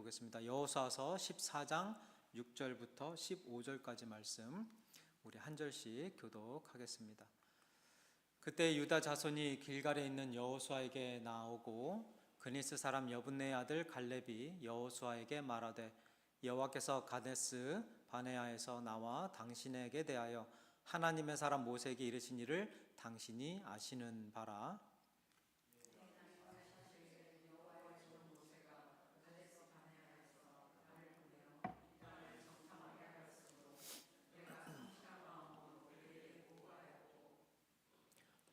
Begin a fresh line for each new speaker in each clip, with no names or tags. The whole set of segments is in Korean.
보겠습니다. 여호수아서 14장 6절부터 15절까지 말씀 우리 한 절씩 교독하겠습니다. 그때 유다 자손이 길갈에 있는 여호수아에게 나오고 그니스 사람 여분네의 아들 갈렙이 여호수아에게 말하되 여호와께서 가데스 바네아에서 나와 당신에게 대하여 하나님의 사람 모세에게 이르신 일을 당신이 아시는 바라.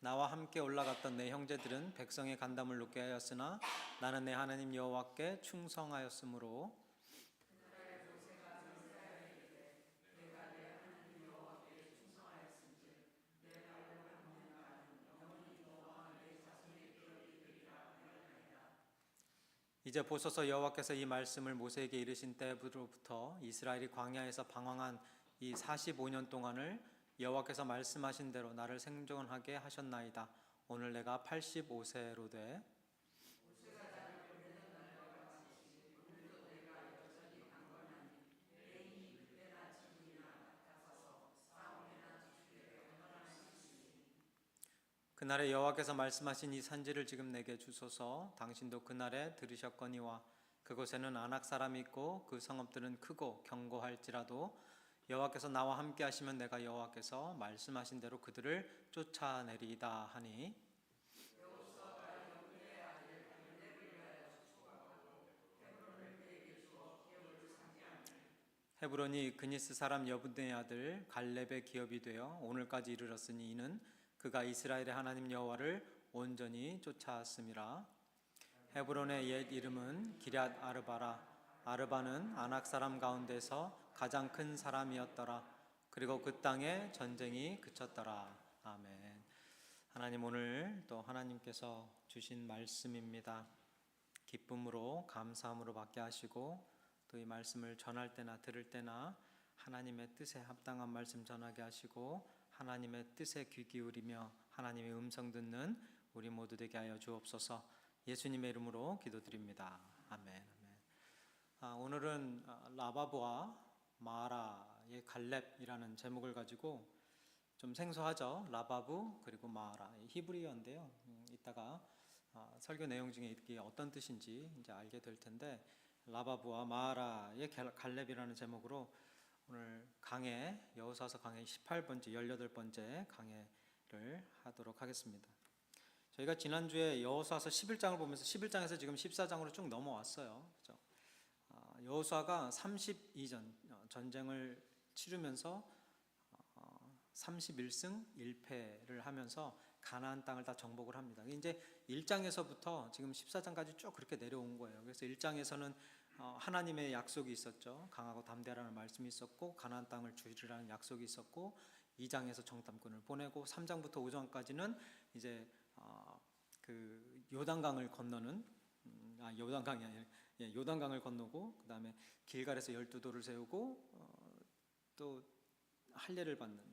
나와 함께 올라갔던 내 형제들은 백성의 간담을 높게 하였으나 나는 내 하나님 여호와께 충성하였으므로 이제 보소서 여호와께서 이 말씀을 모세에게 이르신 때부터 이스라엘이 광야에서 방황한 이 45년 동안을 여호와께서 말씀하신 대로 나를 생존하게 하셨나이다. 오늘 내가 85세로 돼 그날에 여호와께서 말씀하신 이 산지를 지금 내게 주소서. 당신도 그날에 들으셨거니와 그곳에는 아낙 사람이 있고 그 성읍들은 크고 견고할지라도 여호와께서 나와 함께 하시면 내가 여호와께서 말씀하신 대로 그들을 쫓아내리이다 하니 헤브론이 그니스 사람 여분네의 아들 갈렙의 기업이 되어 오늘까지 이르렀으니 이는 그가 이스라엘의 하나님 여호와를 온전히 쫓아왔음이라. 헤브론의 옛 이름은 기럇 아르바라. 아르바는 아낙 사람 가운데서 가장 큰 사람이었더라. 그리고 그 땅에 전쟁이 그쳤더라. 아멘. 하나님, 오늘 또 하나님께서 주신 말씀입니다. 기쁨으로 감사함으로 받게 하시고 또 이 말씀을 전할 때나 들을 때나 하나님의 뜻에 합당한 말씀 전하게 하시고 하나님의 뜻에 귀 기울이며 하나님의 음성 듣는 우리 모두 되게 하여 주옵소서. 예수님의 이름으로 기도드립니다. 아멘. 오늘은 라바브와 마라의 갈렙이라는 제목을 가지고 좀 생소하죠. 라바브 그리고 마라, 히브리어인데요. 이따가 설교 내용 중에 이게 어떤 뜻인지 이제 알게 될 텐데, 라바브와 마라의 갈렙이라는 제목으로 오늘 강해, 여호수아서 강해 18번째, 18번째 강해를 하도록 하겠습니다. 저희가 지난주에 여호수아서 11장을 보면서 11장에서 지금 14장으로 쭉 넘어왔어요. 그렇죠? 여호수아가 32전 전쟁을 치르면서 31승 1패를 하면서 가나안 땅을 다 정복을 합니다. 이제 1장에서부터 지금 14장까지 쭉 그렇게 내려온 거예요. 그래서 1장에서는 하나님의 약속이 있었죠. 강하고 담대하라는 말씀이 있었고 가나안 땅을 주리라는 약속이 있었고 2장에서 정탐꾼을 보내고 3장부터 5장까지는 이제 그 요단강을 건너는 요단강이 아니라 요단강을 건너고 그 다음에 길갈에서 12도를 세우고 또 할례를 받는,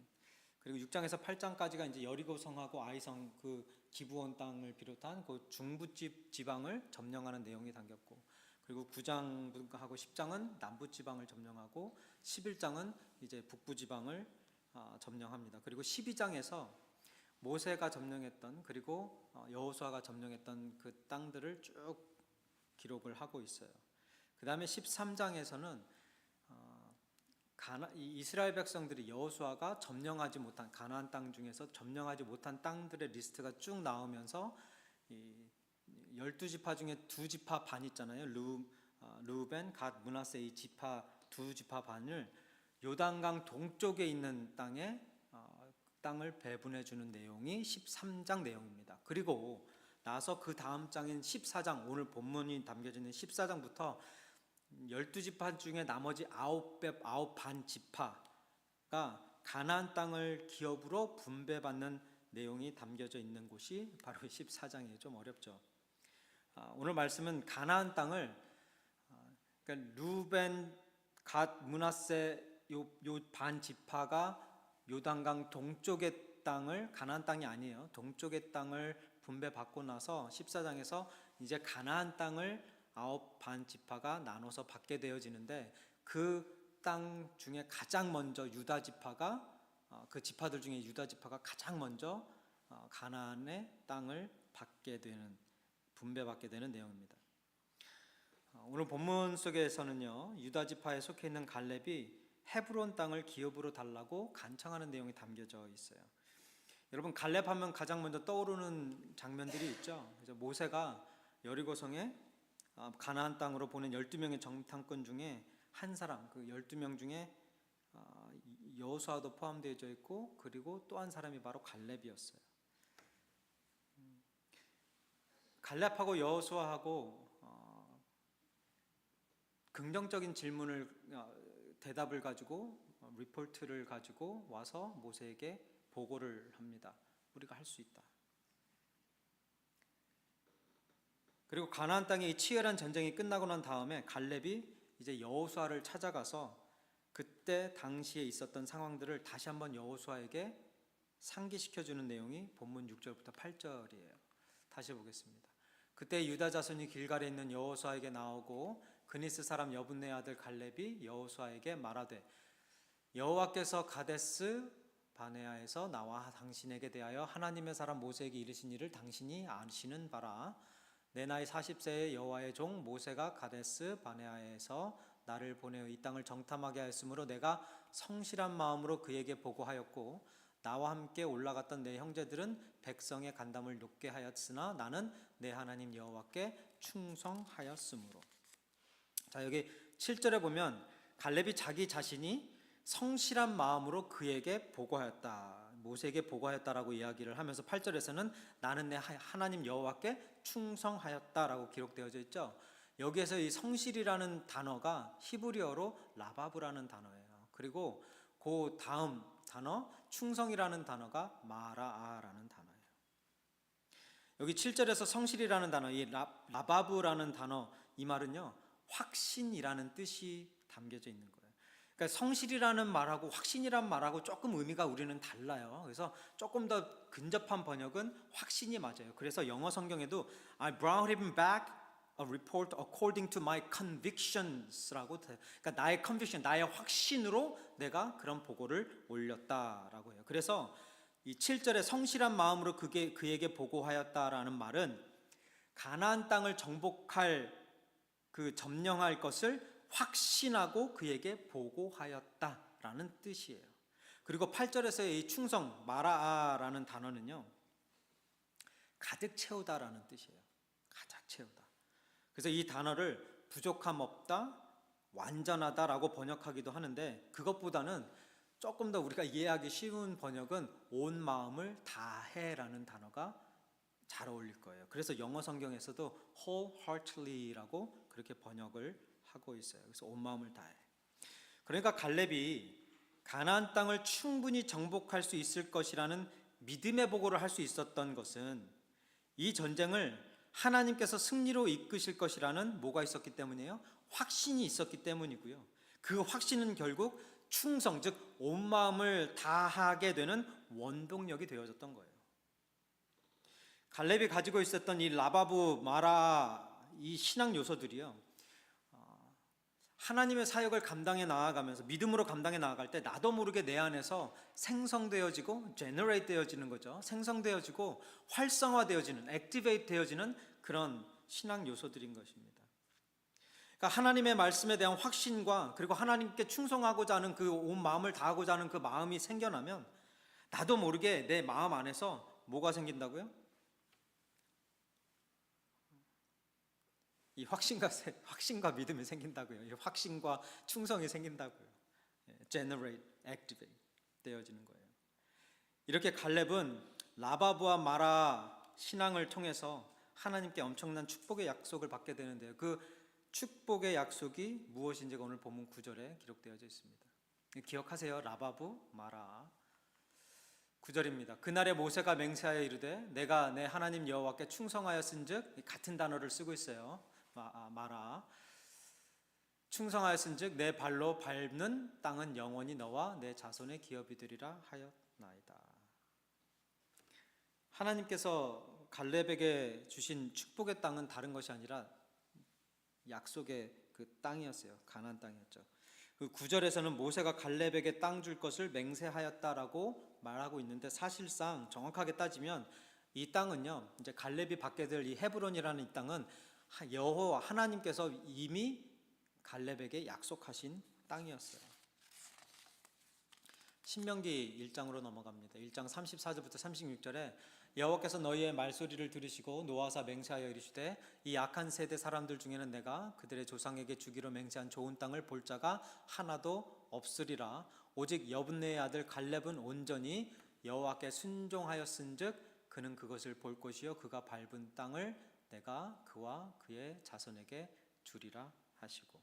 그리고 6장에서 8장까지가 이제 여리고 성하고 아이성 그 기브온 땅을 비롯한 그 중부 지방을 점령하는 내용이 담겼고, 그리고 9장하고 10장은 남부 지방을 점령하고 11장은 이제 북부 지방을 점령합니다. 그리고 12장에서 모세가 점령했던 그리고 여호수아가 점령했던 그 땅들을 쭉 기록을 하고 있어요. 그 다음에 13장에서는 이스라엘 백성들이 여호수아가 점령하지 못한 가나안 땅 중에서 점령하지 못한 땅들의 리스트가 쭉 나오면서 이 12지파 중에 2지파 반 있잖아요. 르우벤, 갓, 므낫세 이 지파 2지파 반을 요단강 동쪽에 있는 땅을 배분해 주는 내용이 13장 내용입니다. 그리고 나서 그 다음 장인 14장, 오늘 본문이 담겨져 있는 14장부터 12지파 중에 나머지 9반 지파가 가나안 땅을 기업으로 분배받는 내용이 담겨져 있는 곳이 바로 14장이에요. 좀 어렵죠. 오늘 말씀은 가나안 땅을, 그러니까 루벤, 갓, 므낫세 요 반 지파가 요단강 동쪽의 땅을, 가나안 땅이 아니에요, 동쪽의 땅을 분배받고 나서 14장에서 이제 가나안 땅을 아홉 반 지파가 나눠서 받게 되어지는데 그 땅 중에 가장 먼저 유다 지파가 그 지파들 중에 유다 지파가 가장 먼저 가나안의 땅을 받게 되는 분배받게 되는 내용입니다. 오늘 본문 속에서는요 유다 지파에 속해 있는 갈렙이 헤브론 땅을 기업으로 달라고 간청하는 내용이 담겨져 있어요. 여러분 갈렙하면 가장 먼저 떠오르는 장면들이 있죠. 그래서 모세가 여리고성에 가나안 땅으로 보낸 12명의 정탐꾼 중에 한 사람, 그 12명 중에 여호수아도 포함되어 있고 그리고 또 한 사람이 바로 갈렙이었어요. 갈렙하고 여호수아하고 긍정적인 질문을 대답을 가지고 리포트를 가지고 와서 모세에게 보고를 합니다. 우리가 할 수 있다. 그리고 가나안 땅의 치열한 전쟁이 끝나고 난 다음에 갈렙이 이제 여호수아를 찾아가서 그때 당시에 있었던 상황들을 다시 한번 여호수아에게 상기시켜 주는 내용이 본문 6절부터 8절이에요. 다시 보겠습니다. 그때 유다 자손이 길갈에 있는 여호수아에게 나오고 그니스 사람 여분네 아들 갈렙이 여호수아에게 말하되 여호와께서 가데스 바네아에서 나와 당신에게 대하여 하나님의 사람 모세에게 이르신 일을 당신이 아시는 바라. 내 나이 40세의 여호와의 종 모세가 가데스 바네아에서 나를 보내어 이 땅을 정탐하게 하였으므로 내가 성실한 마음으로 그에게 보고하였고 나와 함께 올라갔던 내 형제들은 백성의 간담을 높게 하였으나 나는 내 하나님 여호와께 충성하였으므로. 자, 여기 7절에 보면 갈렙이 자기 자신이 성실한 마음으로 그에게 보고하였다, 모세에게 보고하였다라고 이야기를 하면서 8절에서는 나는 내 하나님 여호와께 충성하였다라고 기록되어져 있죠. 여기에서 이 성실이라는 단어가 히브리어로 라바브라는 단어예요. 그리고 그 다음 단어 충성이라는 단어가 마라아라는 단어예요. 여기 7절에서 성실이라는 단어, 이 라바브라는 단어, 이 말은요 확신이라는 뜻이 담겨져 있는 거예요. 그러니까 성실이라는 말하고 확신이라는 말하고 조금 의미가 우리는 달라요. 그래서 조금 더 근접한 번역은 확신이 맞아요. 그래서 영어 성경에도 I brought him back a report according to my convictions라고, 그러니까 나의 conviction, 나의 확신으로 내가 그런 보고를 올렸다라고 해요. 그래서 이 7절에 성실한 마음으로 그에게 보고하였다라는 말은 가나안 땅을 정복할 그 점령할 것을 확신하고 그에게 보고하였다라는 뜻이에요. 그리고 8절에서의 이 충성 마라아라는 단어는요 가득 채우다라는 뜻이에요. 가득 채우다. 그래서 이 단어를 부족함 없다, 완전하다라고 번역하기도 하는데 그것보다는 조금 더 우리가 이해하기 쉬운 번역은 온 마음을 다해라는 단어가 잘 어울릴 거예요. 그래서 영어 성경에서도 wholeheartedly라고 그렇게 번역을 하고 있어요. 그래서 온 마음을 다해. 그러니까 갈렙이 가나안 땅을 충분히 정복할 수 있을 것이라는 믿음의 보고를 할 수 있었던 것은 이 전쟁을 하나님께서 승리로 이끄실 것이라는 뭐가 있었기 때문이에요? 확신이 있었기 때문이고요. 그 확신은 결국 충성, 즉 온 마음을 다하게 되는 원동력이 되어졌던 거예요. 갈렙이 가지고 있었던 이 라바브, 마라, 이 신앙 요소들이요 하나님의 사역을 감당해 나아가면서 믿음으로 감당해 나아갈 때 나도 모르게 내 안에서 생성되어지고 제너레이트 되어지는 거죠. 생성되어지고 활성화되어지는, 액티베이트 되어지는 그런 신앙 요소들인 것입니다. 그러니까 하나님의 말씀에 대한 확신과 그리고 하나님께 충성하고자 하는 그 온 마음을 다하고자 하는 그 마음이 생겨나면 나도 모르게 내 마음 안에서 뭐가 생긴다고요? 이 확신과 믿음이 생긴다고요. 이 확신과 충성이 생긴다고요. Generate, activate 되어지는 거예요. 이렇게 갈렙은 라바브와 마라 신앙을 통해서 하나님께 엄청난 축복의 약속을 받게 되는데요. 그 축복의 약속이 무엇인지가 오늘 본문 9절에 기록되어져 있습니다. 기억하세요. 라바브, 마라. 9절입니다. 그날에 모세가 맹세하여 이르되 내가 내 하나님 여호와께 충성하였은즉, 같은 단어를 쓰고 있어요. 마라. 충성하였은즉 내 발로 밟는 땅은 영원히 너와 내 자손의 기업이 되리라 하였나이다. 하나님께서 갈렙에게 주신 축복의 땅은 다른 것이 아니라 약속의 그 땅이었어요. 가나안 땅이었죠. 그 9절에서는 모세가 갈렙에게 땅 줄 것을 맹세하였다라고 말하고 있는데, 사실상 정확하게 따지면 이 땅은요, 이제 갈렙이 받게 될 이 헤브론이라는 이 땅은 여호와 하나님께서 이미 갈렙에게 약속하신 땅이었어요. 신명기 1장으로 넘어갑니다. 1장 34절부터 36절에 여호와께서 너희의 말소리를 들으시고 노하사 맹세하여 이르시되 이 악한 세대 사람들 중에는 내가 그들의 조상에게 주기로 맹세한 좋은 땅을 볼 자가 하나도 없으리라. 오직 여분네의 아들 갈렙은 온전히 여호와께 순종하였은즉 그는 그것을 볼 것이요 그가 밟은 땅을 내가 그와 그의 자손에게 주리라 하시고,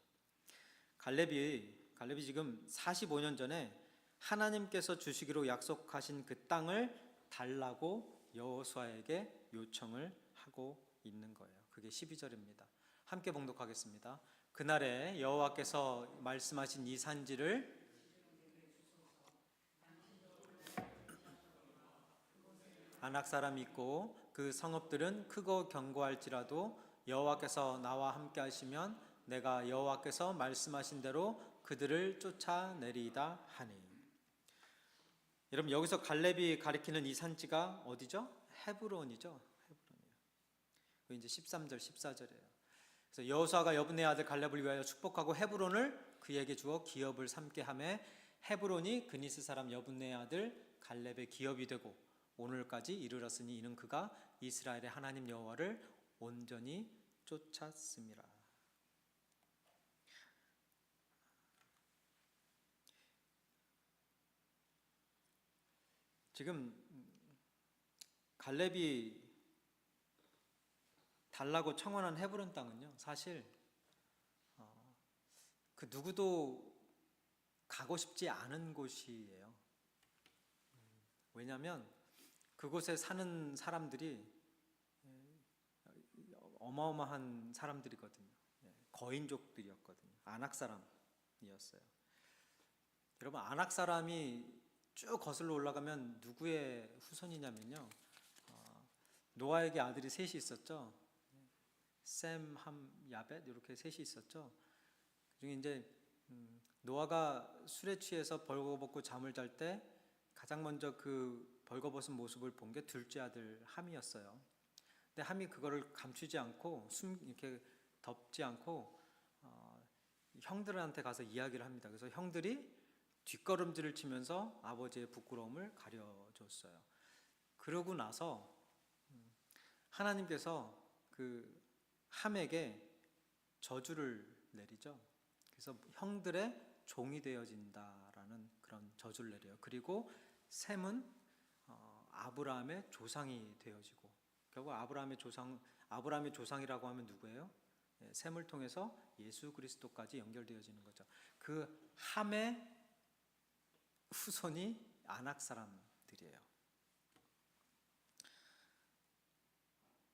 갈렙이 지금 45년 전에 하나님께서 주시기로 약속하신 그 땅을 달라고 여호수아에게 요청을 하고 있는 거예요. 그게 12절입니다. 함께 봉독하겠습니다. 그날에 여호와께서 말씀하신 이 산지를 아낙 사람이 있고 그 성읍들은 크고 견고할지라도 여호와께서 나와 함께 하시면 내가 여호와께서 말씀하신 대로 그들을 쫓아내리이다 하니. 여러분, 여기서 갈렙이 가리키는 이 산지가 어디죠? 헤브론이죠. 헤브론이에요. 그 이제 13절, 14절이에요. 그래서 여호수아가 여분의 아들 갈렙을 위하여 축복하고 헤브론을 그에게 주어 기업을 삼게 하매 헤브론이 그니스 사람 여분의 아들 갈렙의 기업이 되고 오늘까지 이르렀으니 이는 그가 이스라엘의 하나님 여호와를 온전히 쫓았음이라. 지금 갈렙이 달라고 청원한 헤브론 땅은요, 사실 그 누구도 가고 싶지 않은 곳이에요. 왜냐하면 그곳에 사는 사람들이 어마어마한 사람들이거든요. 거인족들이었거든요. 아낙 사람이었어요. 여러분, 아낙 사람이 쭉 거슬러 올라가면 누구의 후손이냐면요, 노아에게 아들이 셋이 있었죠. 셈, 함, 야벳 이렇게 셋이 있었죠. 그중에 이제 노아가 술에 취해서 벌거벗고 잠을 잘 때 가장 먼저 그 벌거벗은 모습을 본 게 둘째 아들 함이었어요. 근데 함이 그거를 감추지 않고 이렇게 덮지 않고 형들한테 가서 이야기를 합니다. 그래서 형들이 뒷걸음질을 치면서 아버지의 부끄러움을 가려줬어요. 그러고 나서 하나님께서 그 함에게 저주를 내리죠. 그래서 형들의 종이 되어진다라는 그런 저주를 내려요. 그리고 셈은 아브라함의 조상이 되어지고, 결국 아브라함의 조상이라고 하면 누구예요? 셈을 통해서 예수 그리스도까지 연결되어지는 거죠. 그 함의 후손이 아낙 사람들이에요.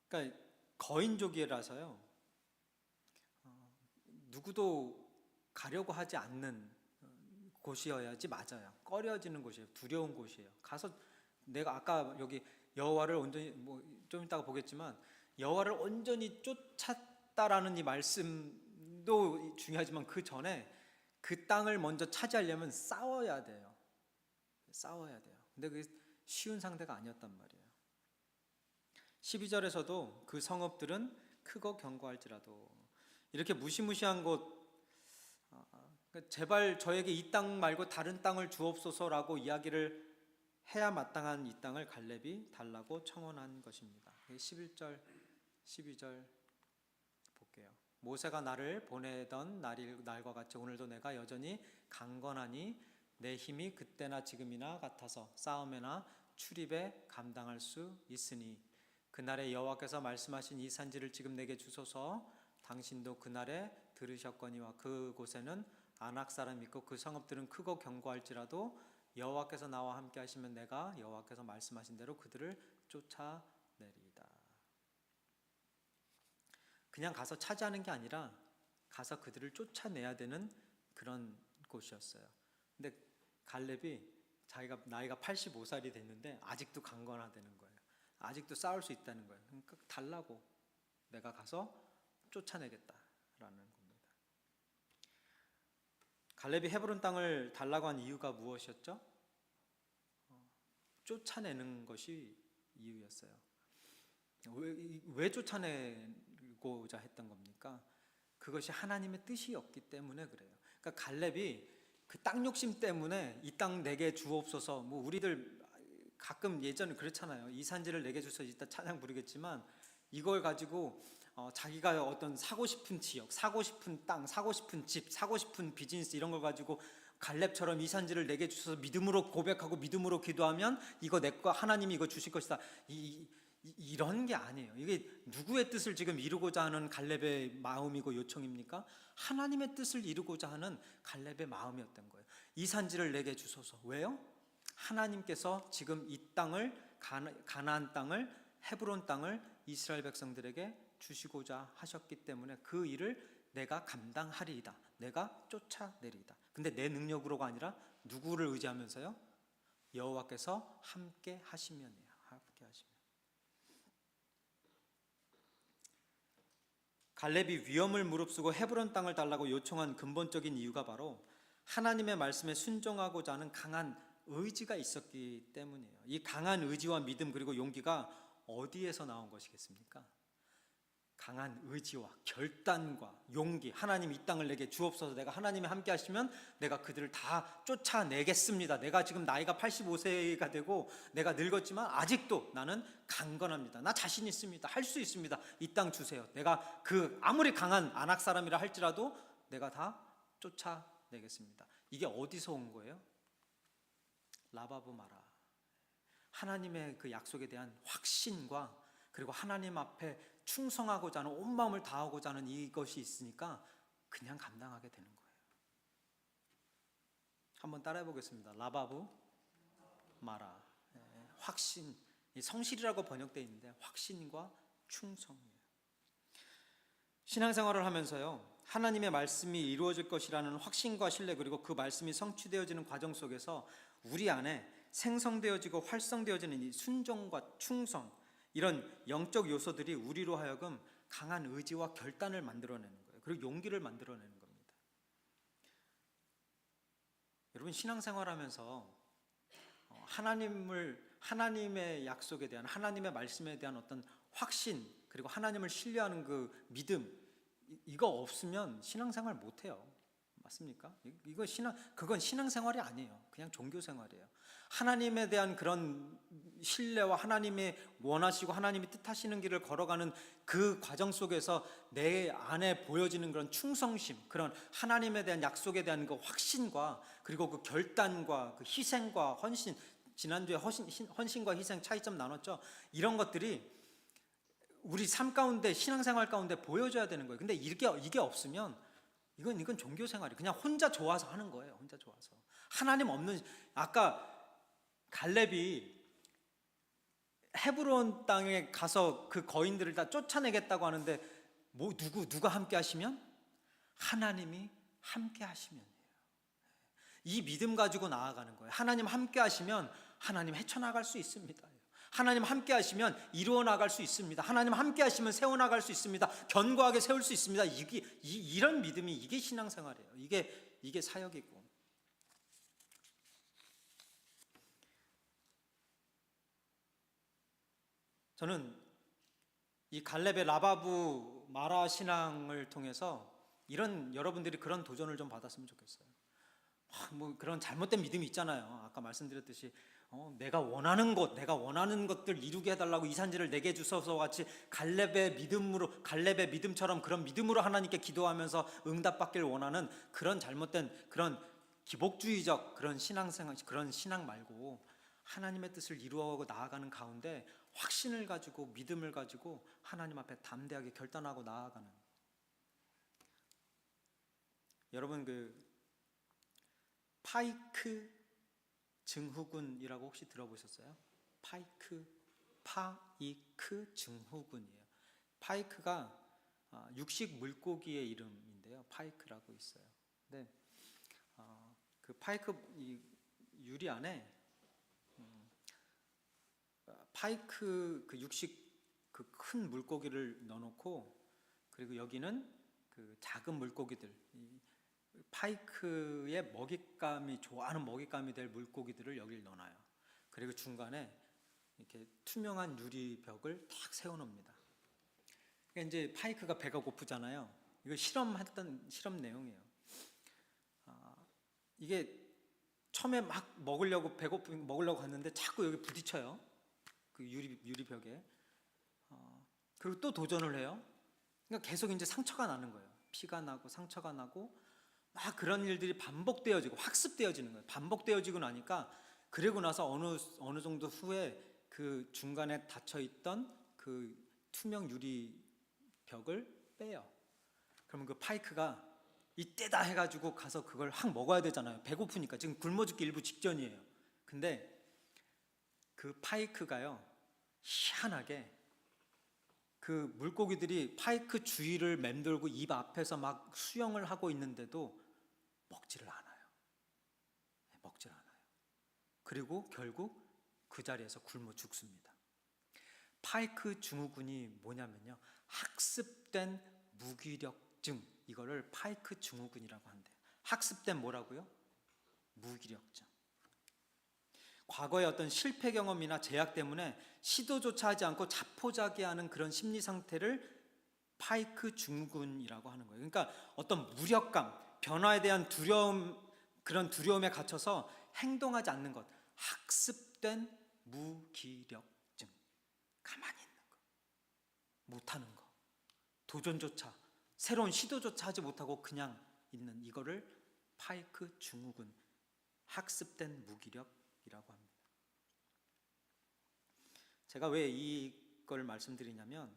그러니까 거인족이라서요, 누구도 가려고 하지 않는 곳이어야지 맞아요. 꺼려지는 곳이에요. 두려운 곳이에요. 가서 내가 아까 여기 여호와를 온전히 좀 이따가 보겠지만 여호와를 온전히 쫓았다라는 이 말씀도 중요하지만 그 전에 그 땅을 먼저 차지하려면 싸워야 돼요. 근데 그게 쉬운 상대가 아니었단 말이에요. 12절에서도 그 성읍들은 크고 견고할지라도, 이렇게 무시무시한 곳, 제발 저에게 이 땅 말고 다른 땅을 주옵소서라고 이야기를 해야 마땅한 이 땅을 갈렙이 달라고 청원한 것입니다. 11절, 12절 볼게요. 모세가 나를 보내던 날과 같이 오늘도 내가 여전히 강건하니 내 힘이 그때나 지금이나 같아서 싸움에나 출입에 감당할 수 있으니 그날에 여호와께서 말씀하신 이 산지를 지금 내게 주소서. 당신도 그날에 들으셨거니와 그곳에는 아낙 사람이 있고 그 성읍들은 크고 견고할지라도 여호와께서 나와 함께 하시면 내가 여호와께서 말씀하신 대로 그들을 쫓아내리이다. 그냥 가서 차지하는 게 아니라 가서 그들을 쫓아내야 되는 그런 곳이었어요. 근데 갈렙이 자기가 나이가 85살이 됐는데 아직도 강건하다는 거예요. 아직도 싸울 수 있다는 거예요. 그러니까 달라고, 내가 가서 쫓아내겠다. 겁니다. 갈렙이 헤브론 땅을 달라고 한 이유가 무엇이었죠? 쫓아내는 것이 이유였어요. 왜 쫓아내고자 했던 겁니까? 그것이 하나님의 뜻이었기 때문에 그래요. 그러니까 갈렙이 그 땅 욕심 때문에 이 땅 내게 주옵소서, 뭐 우리들 가끔 예전에 그렇잖아요. 이 산지를 내게 주소서, 이따 찬양 부르겠지만 이걸 가지고 자기가 어떤 사고 싶은 지역, 사고 싶은 땅, 사고 싶은 집, 사고 싶은 비즈니스 이런 걸 가지고 갈렙처럼 이 산지를 내게 주셔서 믿음으로 고백하고 믿음으로 기도하면 이거 내 거, 하나님이 이거 주실 것이다. 이런 게 아니에요. 이게 누구의 뜻을 지금 이루고자 하는 갈렙의 마음이고 요청입니까? 하나님의 뜻을 이루고자 하는 갈렙의 마음이었던 거예요. 이 산지를 내게 주소서. 왜요? 하나님께서 지금 이 땅을, 가나안 땅을, 헤브론 땅을 이스라엘 백성들에게 주시고자 하셨기 때문에 그 일을 내가 감당하리이다. 내가 쫓아내리이다. 근데 내 능력으로가 아니라 누구를 의지하면서요? 여호와께서 함께 하시면이에요. 함께 하시면. 갈렙이 위험을 무릅쓰고 헤브론 땅을 달라고 요청한 근본적인 이유가 바로 하나님의 말씀에 순종하고자 하는 강한 의지가 있었기 때문이에요. 이 강한 의지와 믿음 그리고 용기가 어디에서 나온 것이겠습니까? 강한 의지와 결단과 용기. 하나님 이 땅을 내게 주옵소서. 내가 하나님이 함께 하시면 내가 그들을 다 쫓아내겠습니다. 내가 지금 나이가 85세가 되고 내가 늙었지만 아직도 나는 강건합니다. 나 자신 있습니다. 할 수 있습니다. 이 땅 주세요. 내가 그 아무리 강한 안악 사람이라 할지라도 내가 다 쫓아내겠습니다. 이게 어디서 온 거예요? 라바브 마라. 하나님의 그 약속에 대한 확신과 그리고 하나님 앞에 충성하고자 하는, 온 마음을 다하고자 하는 이것이 있으니까 그냥 감당하게 되는 거예요. 한번 따라해 보겠습니다. 라바브 마라. 확신, 성실이라고 번역되어 있는데 확신과 충성이에요. 신앙생활을 하면서요, 하나님의 말씀이 이루어질 것이라는 확신과 신뢰, 그리고 그 말씀이 성취되어지는 과정 속에서 우리 안에 생성되어지고 활성되어지는 이 순종과 충성, 이런 영적 요소들이 우리로 하여금 강한 의지와 결단을 만들어내는 거예요. 그리고 용기를 만들어내는 겁니다. 여러분, 신앙생활하면서 하나님의 약속에 대한, 하나님의 말씀에 대한 어떤 확신, 그리고 하나님을 신뢰하는 그 믿음, 이거 없으면 신앙생활 못해요. 맞습니까? 그건 신앙생활이 아니에요. 그냥 종교생활이에요. 하나님에 대한 그런 신뢰와 하나님의 원하시고 하나님이 뜻하시는 길을 걸어가는 그 과정 속에서 내 안에 보여지는 그런 충성심, 그런 하나님에 대한 약속에 대한 그 확신과 그리고 그 결단과 그 희생과 헌신, 지난주에 헌신과 희생 차이점 나눴죠. 이런 것들이 우리 삶 가운데, 신앙생활 가운데 보여줘야 되는 거예요. 근데 이게 없으면 이건 종교생활이 그냥 혼자 좋아서 하는 거예요. 혼자 좋아서. 하나님 없는, 아까 갈렙이 헤브론 땅에 가서 그 거인들을 다 쫓아내겠다고 하는데 누가 함께 하시면? 하나님이 함께 하시면이에요. 이 믿음 가지고 나아가는 거예요. 하나님 함께 하시면 하나님 헤쳐나갈 수 있습니다. 하나님 함께 하시면 이루어 나갈 수 있습니다. 하나님 함께 하시면 세워 나갈 수 있습니다. 견고하게 세울 수 있습니다. 이런 믿음이, 이게 신앙생활이에요. 이게 사역이고. 저는 이 갈렙의 라바브 마라 신앙을 통해서 여러분들이 그런 도전을 좀 받았으면 좋겠어요. 뭐 그런 잘못된 믿음이 있잖아요. 아까 말씀드렸듯이 내가 원하는 것들 이루게 해달라고 이 산지를 내게 주소서 같이 갈렙의 믿음처럼 그런 믿음으로 하나님께 기도하면서 응답받길 원하는 그런 잘못된, 그런 기복주의적 그런 신앙생활, 그런 신앙 말고 하나님의 뜻을 이루어 나아가는 가운데 확신을 가지고 믿음을 가지고 하나님 앞에 담대하게 결단하고 나아가는. 여러분, 그 파이크 증후군이라고 혹시 들어보셨어요? 파이크 증후군이에요. 파이크가 육식 물고기의 이름인데요. 파이크라고 있어요. 근데 그 파이크 이 유리 안에 파이크 그 육식 그 큰 물고기를 넣어놓고, 그리고 여기는 그 작은 물고기들, 이 파이크의 먹잇감이 좋아하는 먹잇감이 될 물고기들을 여기 넣어놔요. 그리고 중간에 이렇게 투명한 유리벽을 탁 세워놓습니다. 그러니까 이제 파이크가 배가 고프잖아요. 이거 실험했던 실험 내용이에요. 이게 처음에 막 먹으려고 배고프면 먹으려고 갔는데 자꾸 여기 부딪혀요. 그 유리벽에. 그리고 또 도전을 해요. 그러니까 계속 이제 상처가 나는 거예요. 피가 나고 상처가 나고 막 그런 일들이 반복되어지고 학습되어지는 거예요. 반복되어지고 나니까 그리고 나서 어느 정도 후에 그 중간에 닫혀 있던 그 투명 유리벽을 빼요. 그러면 그 파이크가 이때다 해가지고 가서 그걸 확 먹어야 되잖아요. 배고프니까. 지금 굶어 죽기 일부 직전이에요. 근데 그 파이크가요, 희한하게 그 물고기들이 파이크 주위를 맴돌고 입 앞에서 막 수영을 하고 있는데도 먹지를 않아요. 먹질 않아요. 그리고 결국 그 자리에서 굶어 죽습니다. 파이크 증후군이 뭐냐면요, 학습된 무기력증, 이거를 파이크 증후군이라고 한대요. 학습된 뭐라고요? 무기력증. 과거의 어떤 실패 경험이나 제약 때문에 시도조차 하지 않고 자포자기하는 그런 심리 상태를 파이크 증후군이라고 하는 거예요. 그러니까 어떤 무력감, 변화에 대한 두려움, 그런 두려움에 갇혀서 행동하지 않는 것, 학습된 무기력증. 가만히 있는 거, 못하는 거, 도전조차, 새로운 시도조차 하지 못하고 그냥 있는 이거를 파이크 증후군, 학습된 무기력이라고 합니다. 제가 왜 이걸 말씀드리냐면,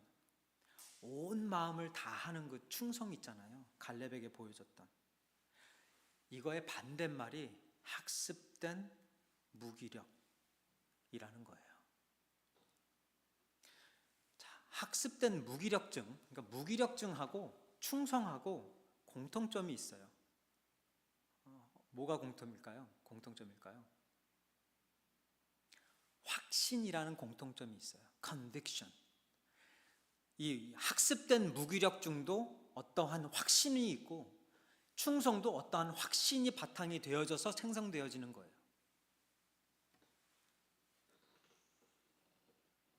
온 마음을 다하는 그 충성 있잖아요. 갈렙에게 보여줬던 이거의 반대말이 학습된 무기력이라는 거예요. 자, 학습된 무기력증, 그러니까 무기력증하고 충성하고 공통점이 있어요. 뭐가 공통점일까요? 확신이라는 공통점이 있어요. conviction. 이 학습된 무기력증도 어떠한 확신이 있고 충성도 어떠한 확신이 바탕이 되어져서 생성되어지는 거예요.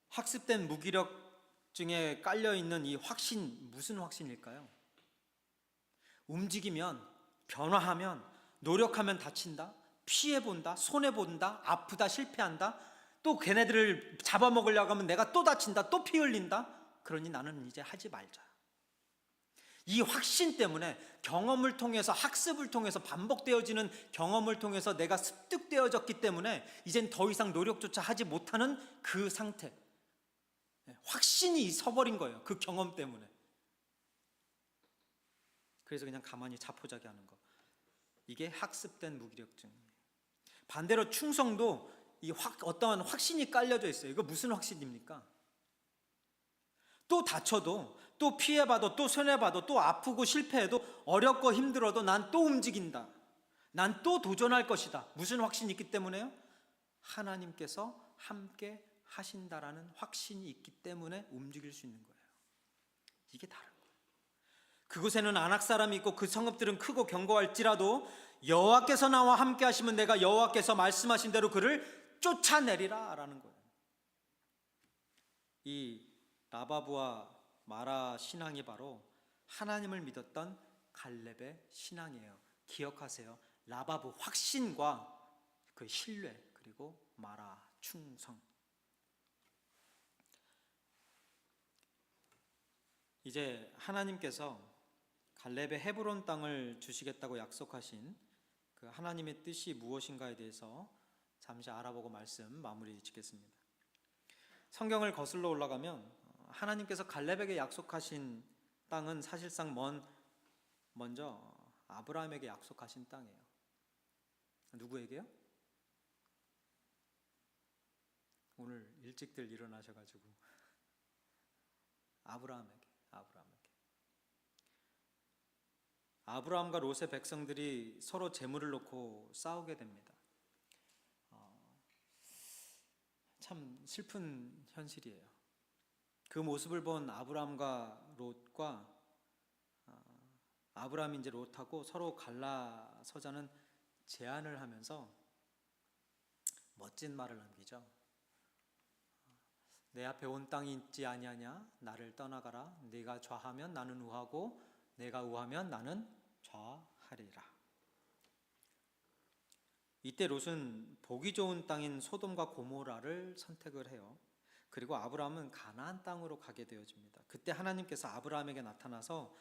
학습된 무기력증에 깔려있는 이 확신, 무슨 확신일까요? 움직이면, 변화하면, 노력하면 다친다, 피해본다, 손해본다, 아프다, 실패한다, 또 걔네들을 잡아먹으려고 하면 내가 또 다친다, 또 피 흘린다. 그러니 나는 이제 하지 말자. 이 확신 때문에 경험을 통해서, 학습을 통해서, 반복되어지는 경험을 통해서 내가 습득되어졌기 때문에 이젠 더 이상 노력조차 하지 못하는 그 상태, 확신이 서버린 거예요. 그 경험 때문에. 그래서 그냥 가만히 자포자기 하는 거, 이게 학습된 무기력증이에요. 반대로 충성도 어떠한 확신이 깔려져 있어요. 이거 무슨 확신입니까? 또 다쳐도, 또 피해봐도, 또 손해봐도, 또 아프고 실패해도, 어렵고 힘들어도 난 또 움직인다, 난 또 도전할 것이다. 무슨 확신이 있기 때문에요? 하나님께서 함께 하신다라는 확신이 있기 때문에 움직일 수 있는 거예요. 이게 다른 거예요. 그곳에는 안악 사람이 있고 그 성읍들은 크고 견고할지라도 여호와께서 나와 함께 하시면 내가 여호와께서 말씀하신 대로 그를 쫓아내리라 라는 거예요. 이 라바브와 마라 신앙이 바로 하나님을 믿었던 갈렙의 신앙이에요. 기억하세요. 라바브 확신과 그 신뢰, 그리고 마라 충성. 이제 하나님께서 갈렙의 헤브론 땅을 주시겠다고 약속하신 그 하나님의 뜻이 무엇인가에 대해서 잠시 알아보고 말씀 마무리 짓겠습니다. 성경을 거슬러 올라가면 하나님께서 갈렙에게 약속하신 땅은 사실상 먼저 아브라함에게 약속하신 땅이에요. 누구에게요? 오늘 일찍들 일어나셔가지고 아브라함에게. 아브라함과 롯의 백성들이 서로 재물을 놓고 싸우게 됩니다. 참 슬픈 현실이에요. 그 모습을 본 아브라함과 롯과 아브라함이 이제 롯하고 서로 갈라서자는 제안을 하면서 멋진 말을 남기죠. 내 앞에 온 땅이 있지 아니하냐? 나를 떠나가라. 네가 좌하면 나는 우하고 내가 우하면 나는 좌하리라. 이때 롯은 보기 좋은 땅인 소돔과 고모라를 선택을 해요. 그리고 아브라함은 가나안 땅으로 가게 되어집니다. 그때 하나님께서 아브라함에게 나타나서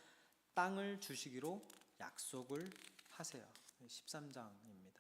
땅을 주시기로 약속을 하세요. 13장입니다.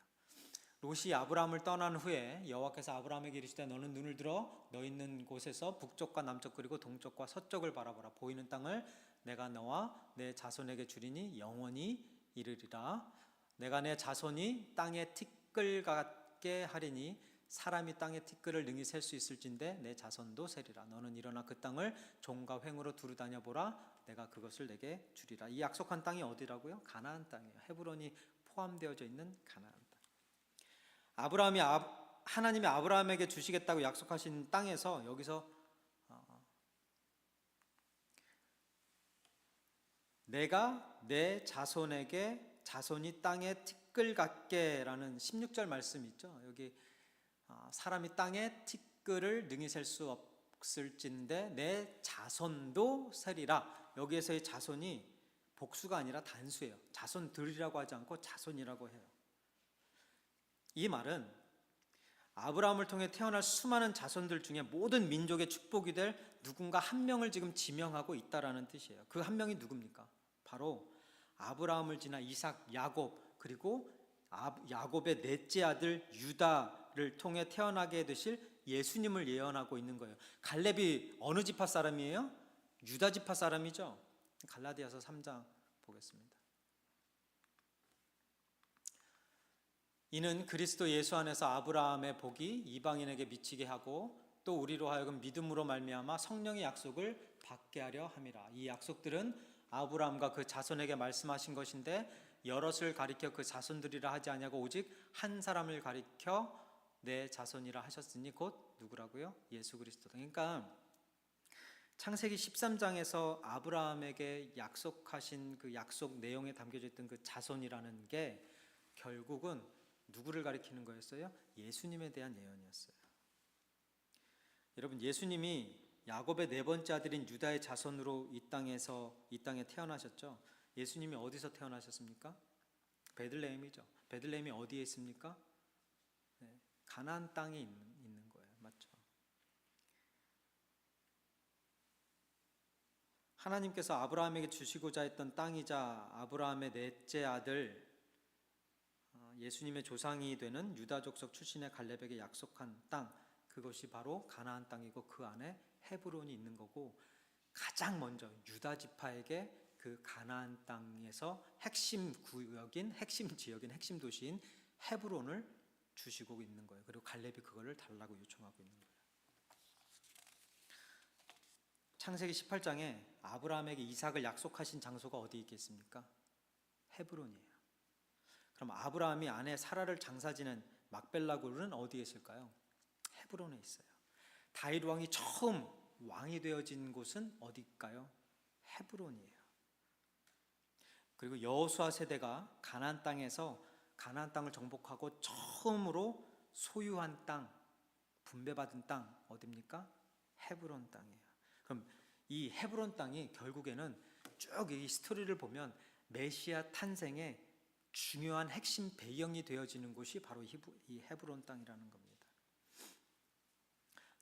롯이 아브라함을 떠난 후에 여호와께서 아브라함에게 이르시되 너는 눈을 들어 너 있는 곳에서 북쪽과 남쪽 그리고 동쪽과 서쪽을 바라보라. 보이는 땅을 내가 너와 내 자손에게 주리니 영원히 이르리라. 내가 내 자손이 땅의 티끌 같게 하리니 사람이 땅의 티끌을 능히 셀 수 있을진데 내 자손도 세리라. 너는 일어나 그 땅을 종과 횡으로 두루 다녀보라. 내가 그것을 내게 주리라. 이 약속한 땅이 어디라고요? 가나안 땅이에요. 헤브론이 포함되어져 있는 가나안 땅. 하나님이 아브라함에게 주시겠다고 약속하신 땅에서 여기서 내가 내 자손에게 자손이 땅의 티끌 같게라는 16절 말씀 있죠. 여기 사람이 땅의 티끌을 능히 셀 수 없을진데 내 자손도 세리라. 여기에서의 자손이 복수가 아니라 단수예요. 자손들이라고 하지 않고 자손이라고 해요. 이 말은 아브라함을 통해 태어날 수많은 자손들 중에 모든 민족의 축복이 될 누군가 한 명을 지금 지명하고 있다라는 뜻이에요. 그 한 명이 누굽니까? 바로 아브라함을 지나 이삭, 야곱, 그리고 야곱의 넷째 아들 유다를 통해 태어나게 되실 예수님을 예언하고 있는 거예요. 갈렙이 어느 지파 사람이에요? 유다 지파 사람이죠. 갈라디아서 3장 보겠습니다. 이는 그리스도 예수 안에서 아브라함의 복이 이방인에게 미치게 하고 또 우리로 하여금 믿음으로 말미암아 성령의 약속을 받게 하려 함이라. 이 약속들은 아브라함과 그 자손에게 말씀하신 것인데 여럿을 가리켜 그 자손들이라 하지 아니하고 오직 한 사람을 가리켜 내 자손이라 하셨으니 곧 누구라고요? 예수 그리스도다. 그러니까 창세기 13장에서 아브라함에게 약속하신 그 약속 내용에 담겨져 있던 그 자손이라는 게 결국은 누구를 가리키는 거였어요? 예수님에 대한 예언이었어요. 여러분, 예수님이 야곱의 네 번째 아들인 유다의 자손으로 이 땅에 태어나셨죠. 예수님이 어디서 태어나셨습니까? 베들레헴이죠. 베들레헴이 어디에 있습니까? 네, 가나안 땅에 있는 거예요. 맞죠? 하나님께서 아브라함에게 주시고자 했던 땅이자 아브라함의 넷째 아들 예수님의 조상이 되는 유다 족속 출신의 갈렙에게 약속한 땅, 그것이 바로 가나안 땅이고 그 안에 헤브론이 있는 거고, 가장 먼저 유다 지파에게 그 가나안 땅에서 핵심 구역인, 핵심 지역인, 핵심 도시인 헤브론을 주시고 있는 거예요. 그리고 갈렙이 그거를 달라고 요청하고 있는 거예요. 창세기 18장에 아브라함에게 이삭을 약속하신 장소가 어디 있겠습니까? 헤브론이에요. 그럼 아브라함이 아내 사라를 장사 지낸 막벨라 굴은 어디에 있을까요? 헤브론에 있어요. 다윗 왕이 처음 왕이 되어진 곳은 어디일까요? 헤브론이에요. 그리고 여호수아 세대가 가나안 땅에서 가나안 땅을 정복하고 처음으로 소유한 땅, 분배받은 땅 어디입니까? 헤브론 땅이에요. 그럼 이 헤브론 땅이 결국에는 쭉 이 스토리를 보면 메시아 탄생의 중요한 핵심 배경이 되어지는 곳이 바로 이 헤브론 땅이라는 겁니다.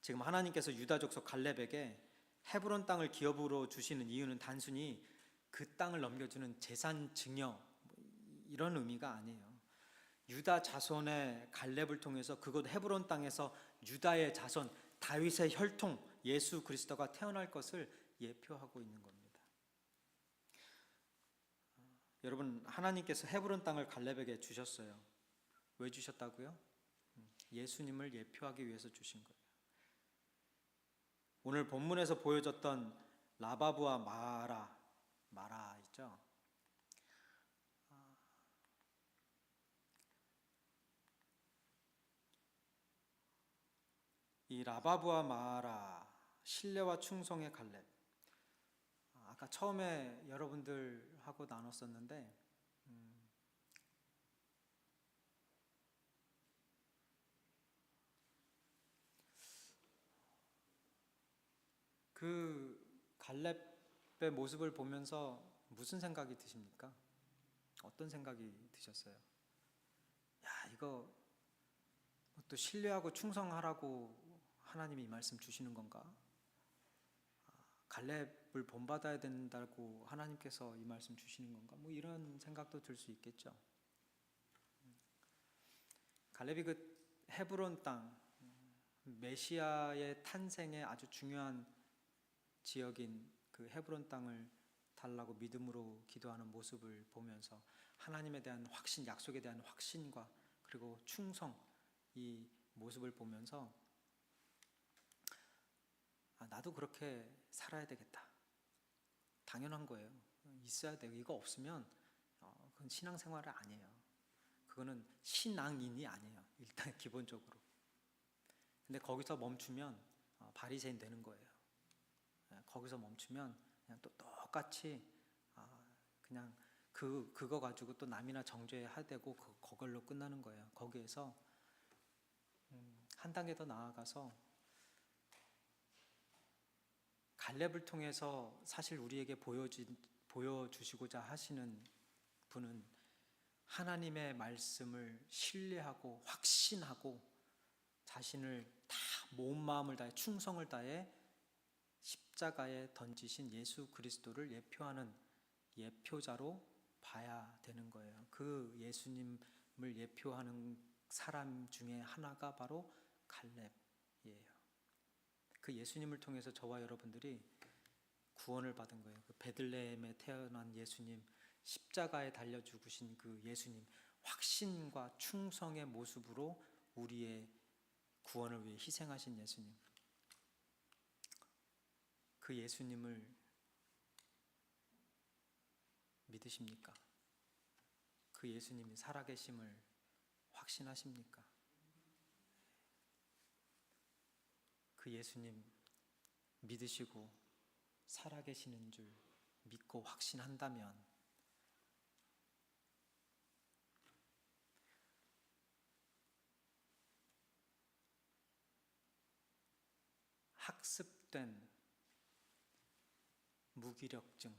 지금 하나님께서 유다 족속 갈렙에게 헤브론 땅을 기업으로 주시는 이유는 단순히 그 땅을 넘겨주는 재산 증여 이런 의미가 아니에요. 유다 자손의 갈렙을 통해서 그곳 헤브론 땅에서 유다의 자손 다윗의 혈통 예수 그리스도가 태어날 것을 예표하고 있는 겁니다. 여러분, 하나님께서 헤브론 땅을 갈렙에게 주셨어요. 왜 주셨다고요? 예수님을 예표하기 위해서 주신 거예요. 오늘 본문에서 보여졌던 라바브와 마라 있죠? 이 라바브와 마라, 신뢰와 충성의 갈렙. 아까 처음에 여러분들하고 나눴었는데 그 갈렙의 모습을 보면서 무슨 생각이 드십니까? 어떤 생각이 드셨어요? 야, 이거 또 신뢰하고 충성하라고 하나님이 이 말씀 주시는 건가? 갈렙을 본받아야 된다고 하나님께서 이 말씀 주시는 건가? 뭐 이런 생각도 들 수 있겠죠. 갈렙이 그 헤브론 땅, 메시아의 탄생에 아주 중요한 지역인 그 헤브론 땅을 달라고 믿음으로 기도하는 모습을 보면서 하나님에 대한 확신, 약속에 대한 확신과 그리고 충성, 이 모습을 보면서 나도 그렇게 살아야 되겠다. 당연한 거예요. 있어야 돼요. 이거 없으면 그건 신앙생활이 아니에요. 그거는 신앙인이 아니에요. 일단 기본적으로. 근데 거기서 멈추면 바리새인 되는 거예요. 거기서 멈추면 그냥 또 똑같이 그냥 그거 가지고 또 남이나 정죄하되고 그걸로 끝나는 거예요. 거기에서 한 단계 더 나아가서 갈렙을 통해서 사실 우리에게 보여주시고자 하시는 분은 하나님의 말씀을 신뢰하고 확신하고 자신을 다 온 마음을 다해 충성을 다해 십자가에 던지신 예수 그리스도를 예표하는 예표자로 봐야 되는 거예요. 그 예수님을 예표하는 사람 중에 하나가 바로 갈렙이에요. 그 예수님을 통해서 저와 여러분들이 구원을 받은 거예요. 그 베들레헴에 태어난 예수님, 십자가에 달려 죽으신 그 예수님, 확신과 충성의 모습으로 우리의 구원을 위해 희생하신 예수님, 그 예수님을 믿으십니까? 그 예수님이 살아계심을 확신하십니까? 그 예수님 믿으시고 살아계시는 줄 믿고 확신한다면 학습된 무기력증에서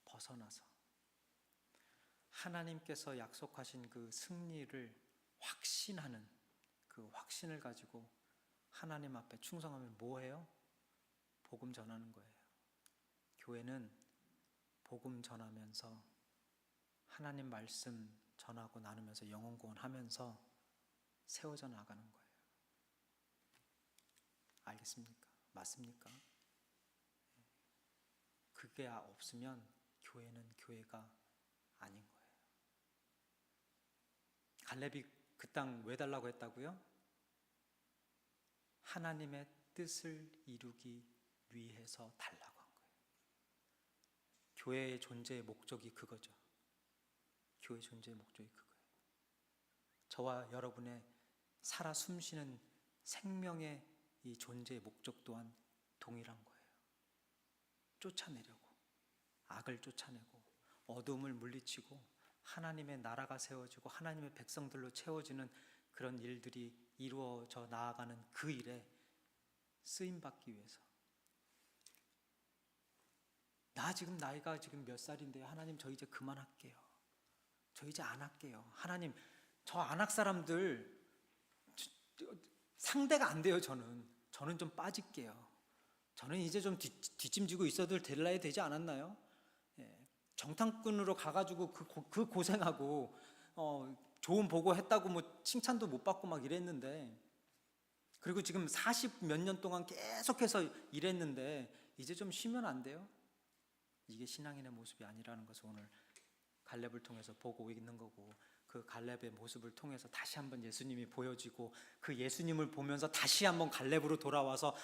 벗어나서 하나님께서 약속하신 그 승리를 확신하는 그 확신을 가지고 하나님 앞에 충성하면 뭐해요? 복음 전하는 거예요. 교회는 복음 전하면서 하나님 말씀 전하고 나누면서 영혼 구원하면서 세워져 나가는 거예요. 알겠습니까? 맞습니까? 그게 없으면 교회는 교회가 아닌 거예요. 갈렙이 그 땅 왜 달라고 했다고요? 하나님의 뜻을 이루기 위해서 달라고 한 거예요. 교회의 존재의 목적이 그거죠. 교회 존재의 목적이 그거예요. 저와 여러분의 살아 숨쉬는 생명의 이 존재의 목적 또한 동일한 거예요. 쫓아내려고, 악을 쫓아내고 어둠을 물리치고 하나님의 나라가 세워지고 하나님의 백성들로 채워지는 그런 일들이 이루어져 나아가는 그 일에 쓰임받기 위해서. 나 지금 나이가 지금 몇 살인데요. 하나님 저 이제 그만할게요. 저 이제 안 할게요. 하나님 저 안학 사람들 상대가 안 돼요. 저는 좀 빠질게요. 저는 이제 좀 뒷짐지고 있어도 될라야 되지 않았나요? 정탐꾼으로 가가지고 그 고생하고 좋은 보고 했다고 뭐 칭찬도 못 받고 막 이랬는데, 그리고 지금 40 몇 년 동안 계속해서 일했는데 이제 좀 쉬면 안 돼요? 이게 신앙인의 모습이 아니라는 것을 오늘 갈렙을 통해서 보고 있는 거고, 그 갈렙의 모습을 통해서 다시 한번 예수님이 보여지고 그 예수님을 보면서 다시 한번 갈렙으로 돌아와서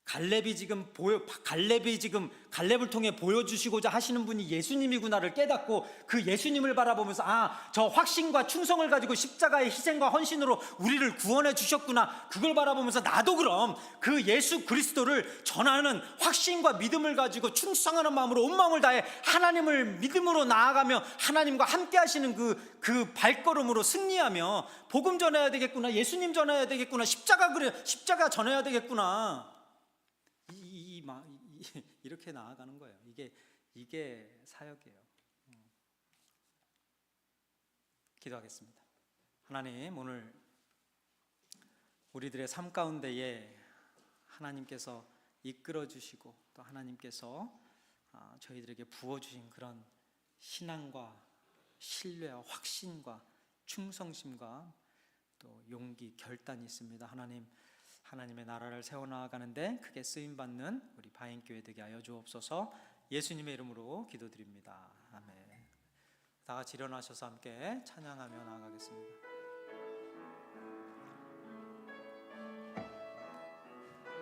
갈렙이 지금 갈렙을 통해 보여주시고자 하시는 분이 예수님이구나를 깨닫고 그 예수님을 바라보면서 저 확신과 충성을 가지고 십자가의 희생과 헌신으로 우리를 구원해 주셨구나, 그걸 바라보면서 나도 그럼 그 예수 그리스도를 전하는 확신과 믿음을 가지고 충성하는 마음으로 온 마음을 다해 하나님을 믿음으로 나아가며 하나님과 함께 하시는 그 발걸음으로 승리하며 복음 전해야 되겠구나, 예수님 전해야 되겠구나, 십자가 전해야 되겠구나, 이렇게 나아가는 거예요. 이게 사역이에요. 기도하겠습니다. 하나님, 오늘 우리들의 삶 가운데에 하나님께서 이끌어 주시고 또 하나님께서 저희들에게 부어주신 그런 신앙과 신뢰와 확신과 충성심과 또 용기, 결단이 있습니다. 하나님의 나라를 세워나가는데 크게 쓰임받는 우리 바인교회 되게 하여 주옵소서. 예수님의 이름으로 기도드립니다. 아멘. 다 같이 일어나셔서 함께 찬양하며 나아가겠습니다.